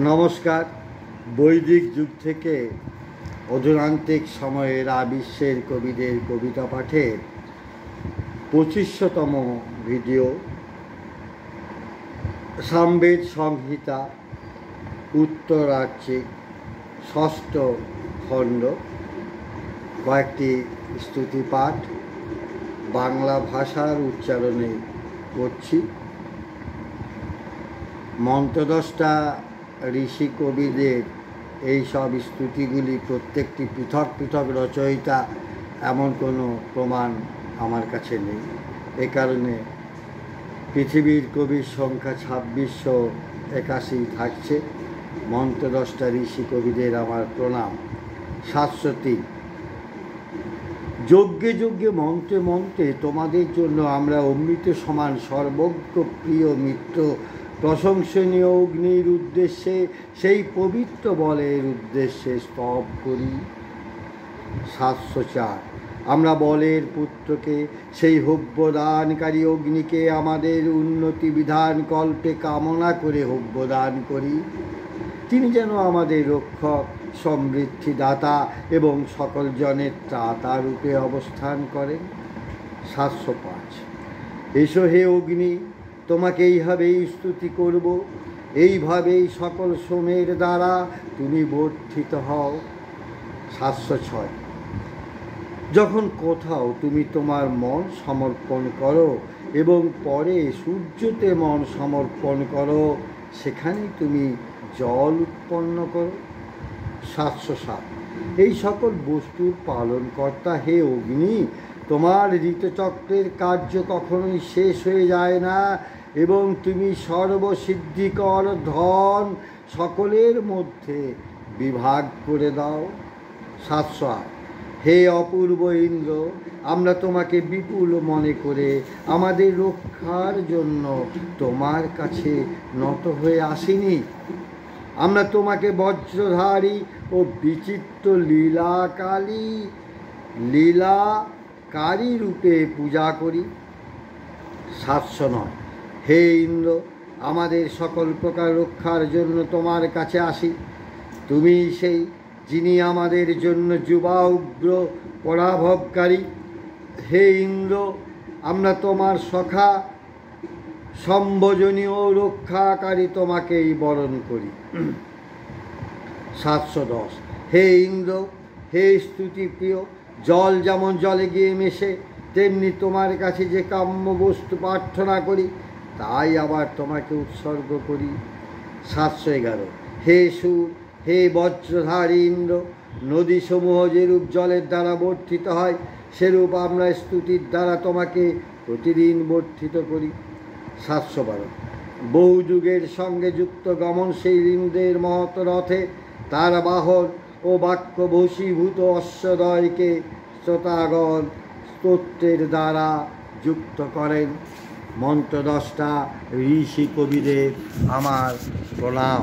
নমস্কার। বৈদিক যুগ থেকে অধুনান্তিক সময়ের বিশ্বের কবিদের কবিতা পাঠের 25তম ভিডিও, সামবেদ সংহিতা উত্তরার্চিক ষষ্ঠ খণ্ড। কয়েকটি স্তুতি পাঠ বাংলা ভাষার উচ্চারণে করছি। মন্ত্রদ্রষ্টা ঋষি কবিদের এই সব স্তুতিগুলি প্রত্যেকটি পৃথক পৃথক রচয়িতা এমন কোনো প্রমাণ আমার কাছে নেই। এ কারণে পৃথিবীর কবির সংখ্যা 2681 থাকছে। মন্ত্রদ্রষ্টা ঋষি কবিদের আমার প্রণাম। 703। যজ্ঞে যজ্ঞে মন্ত্রে মন্ত্রে তোমাদের জন্য আমরা অমৃত সমান সর্বজ্ঞ প্রিয় মিত্র প্রশংসনীয় অগ্নির উদ্দেশ্যে, সেই পবিত্র বলের উদ্দেশ্যে স্তব করি। 704। আমরা বলের পুত্রকে, সেই হব্যদানকারী অগ্নিকে আমাদের উন্নতি বিধান কল্পে কামনা করে হব্যদান করি। তিনি যেন আমাদের রক্ষক, সমৃদ্ধিদাতা এবং সকল জনের ত্রাতা রূপে অবস্থান করেন। 705। এসো হে অগ্নি, তোমাকে এইভাবেই স্তুতি করব, এইভাবেই সকল সোমের দ্বারা তুমি বর্ধিত হও। 706। যখন কোথাও তুমি তোমার মন সমর্পণ করো এবং পরে সূর্যতে মন সমর্পণ করো, সেখানেই তুমি জল উৎপন্ন করো। 707। এই সকল বস্তুর পালনকর্তা হে অগ্নি, তোমার ঋতুচক্রের কার্য কখনোই শেষ হয়ে যায় না এবং তুমি সর্বসিদ্ধিকর ধন সকলের মধ্যে বিভাগ করে দাও। 708। হে অপূর্ব ইন্দ্র, আমরা তোমাকে বিপুল মনে করে আমাদের রক্ষার জন্য তোমার কাছে নত হয়ে আসিনি। আমরা তোমাকে বজ্রধারী ও বিচিত্র লীলাকারী রূপে পূজা করি। 709। হে ইন্দ্র, আমাদের সকল প্রকার রক্ষার জন্য তোমার কাছে আসি। তুমি সেই যিনি আমাদের জন্য যুবা উগ্র পরাভবকারী। হে ইন্দ্র, আমরা তোমার সখা সম্ভোজনীয় রক্ষাকারী তোমাকেই বরণ করি। 710। হে ইন্দ্র, হে স্তুতিপ্রিয়, জল যেমন জলে গিয়ে মেশে, তেমনি তোমার কাছে যে কাম্য বস্তু প্রার্থনা করি তাই আবার তোমাকে উৎসর্গ করি। 711। হে সুর, হে বজ্রধারী ইন্দ্র, নদীসমূহ যেরূপ জলের দ্বারা বর্ধিত হয়, সেরূপ আমরা স্তুতির দ্বারা তোমাকে প্রতিদিন বর্ধিত করি। 712। বহু যুগের সঙ্গে যুক্ত গমনশীল ইন্দ্রের মহৎ রথে তার বাহন ও বাক্য বশীভূত অশ্বদয়কে শ্রোতাগণ স্তোত্রের দ্বারা যুক্ত করেন। মন্ত্রদ্রষ্টা ঋষি কবিদের আমার প্রণাম।